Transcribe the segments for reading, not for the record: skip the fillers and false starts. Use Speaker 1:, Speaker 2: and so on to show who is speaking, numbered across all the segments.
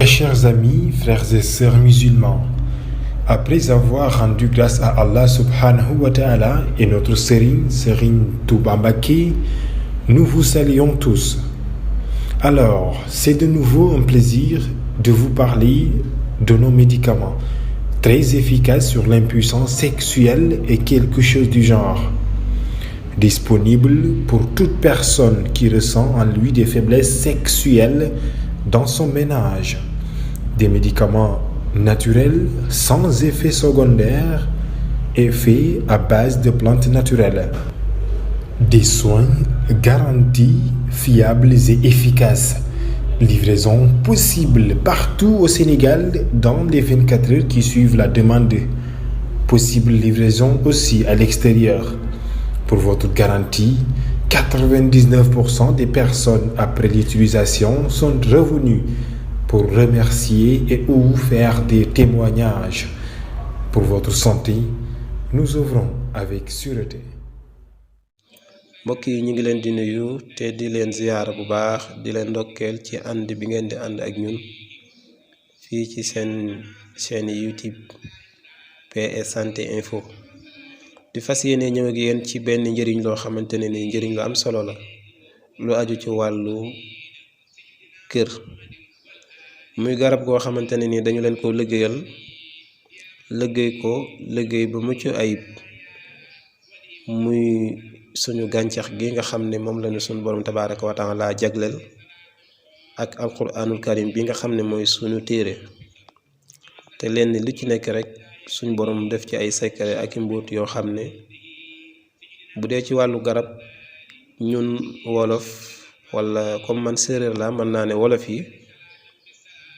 Speaker 1: chers amis, frères et sœurs musulmans, après avoir rendu grâce à Allah subhanahu wa ta'ala et notre Serigne Touba Mbacké, nous vous saluons tous. Alors, c'est de nouveau un plaisir de vous parler de nos médicaments, très efficaces sur l'impuissance sexuelle et quelque chose du genre. Disponible pour toute personne qui ressent en lui des faiblesses sexuelles dans son ménage. Des médicaments naturels, sans effet secondaire et faits à base de plantes naturelles. Des soins garantis, fiables et efficaces. Livraison possible partout au Sénégal dans les 24 heures qui suivent la demande. Possible livraison aussi à l'extérieur. Pour votre garantie, 99% des personnes après l'utilisation sont revenues pour remercier et ou faire des témoignages. Pour votre santé, nous œuvrons avec sûreté.
Speaker 2: mbokk yi ñu ngi leen di nuyu te di leen ziyaara bu baax di leen ndokkeel ci ànd bi ngeen di ànd ak ñun fii ci seen chaîne YouTube PS Santé Info di fas yéene ñëw ak yéen ci benn njëriñ loo xamante ne ni njëriñ lu am solo la lu aju ci wàllu kër muy garab goo xamante ne ni dañu leen ko liggéey ba mucc ayib muy suñu gàncax gi nga xam ne moom lañu suñu borom tabaaraka wa taala jagleel ak alquranul karim bi nga xam ne mooy suñu téere te lenn lu ci nekk rek suñu borom def ci ay secret ak i mbóot yoo xam ne bu dee ci wàllu garab ñun wolof wala comme man séeréer la mën naa ne wolof yi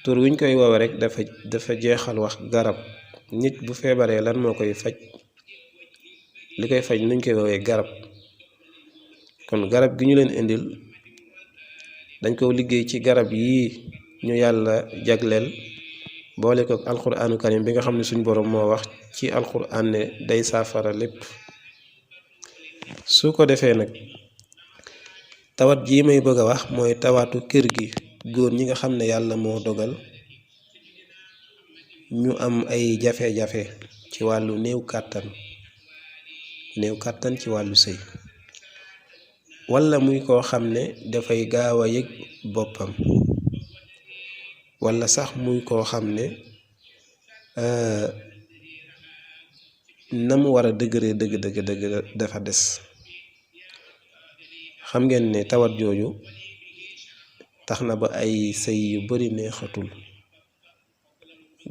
Speaker 2: tur wuñ koy woowe rek dafa jeexal wax garab nit bu feebaree lan moo koy faj li koy faj nuñ koy woowee garab kon garab gi ñu leen indil dañ ko liggéey ci garab yii ñu yàlla jagleel boole ko alquraanu karim bi nga xam ne suñ borom moo wax ci alquraan ne day saafara lépp su ko defee nag tawat jii may bëgg a wax mooy tawatu kër gi góor ñi nga xam ne yàlla moo dogal ñu am ay jafe-jafe ci wàllu néew kàttan ci wàllu sëy wala muy koo xam ne dafay gaaw a yëg boppam wala sax muy koo xam ne na mu war a dëgëree dëgg dafa des xam ngeen ne tawat jooju tax na ba ay sëy yu bari neexatul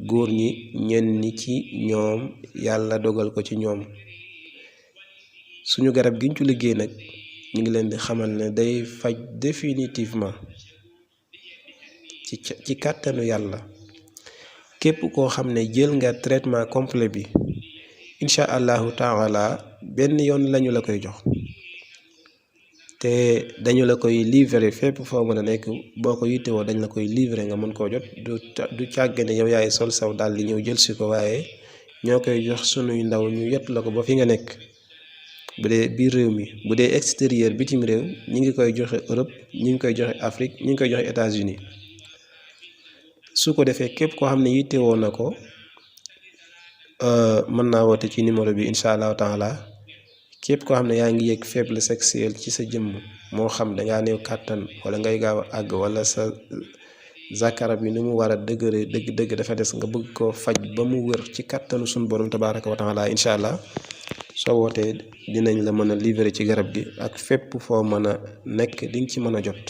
Speaker 2: góor ñi ñenn ñi ci ñoom yàlla dogal ko ci ñoom suñu garab giñ ci liggéey nag ñu ngi leen di xamal ne day faj définitivement ci kàttanu yàlla képp koo xam ne jël nga traitement complet bi incha allahu taala benn yoon lañu la koy jox te dañu la koy livrer fépp foo mën a nekk boo ko yittewoo dañ la koy livrer nga mën koo jot du càggane yow yaay sol saw daal di ñëw jël si ko waaye ñoo koy jox sunuy ndaw ñu yett la ko ba fi nga nekk bu dee biir réew mi bu dee extérieur bitim réew ñi ngi koy joxe Europe ñi ngi koy joxe Afrique ñi ngi koy joxe États-Unis su ko defee képp koo xam ne yittewoo na ko mën naa woote ci numéro bi incha allahu taala képp koo xam ne yaa ngi yëg faiblesse sexuelle ci sa jëmm moo xam dangaa néew kàttan wala ngay gaaw a àgg wala sa zakara bi ni mu war a dëgëree dëgg dafa des nga bëgg koo faj ba mu wër ci kàttanu suñu borom tabaaraka wa taala incha allah soo wootee dinañ la mën a livrer ci garab gi ak fépp foo mën a nekk di nga ci mën a jot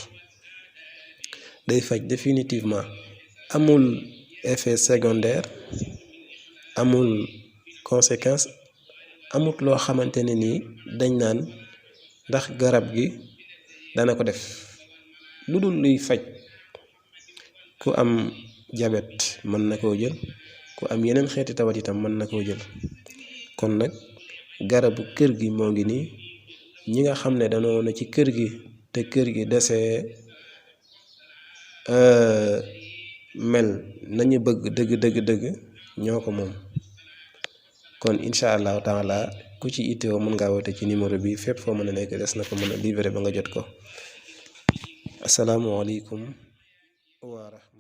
Speaker 2: day faj définitivement amul effet secondaire amul conséquence amut loo xamante ne nii dañ naan ndax garab gi dana ko def lu dul luy faj ku am jabet mën na koo jël ku am yeneen xeeti tawat itam mën na koo jël kon nag garabu kër gi moo ngi nii ñi nga xam ne danoo na ci kër gi te kër gi desee mel nañu bëgg dëgg ñoo ko moom kon incha allahu taala ku ci ittewoo mën ngaa woote ci numéro bi fépp foo mën a nekk des na ko mën a livrer ba nga jot ko. Assalaamu aleykum wa rahmatulah.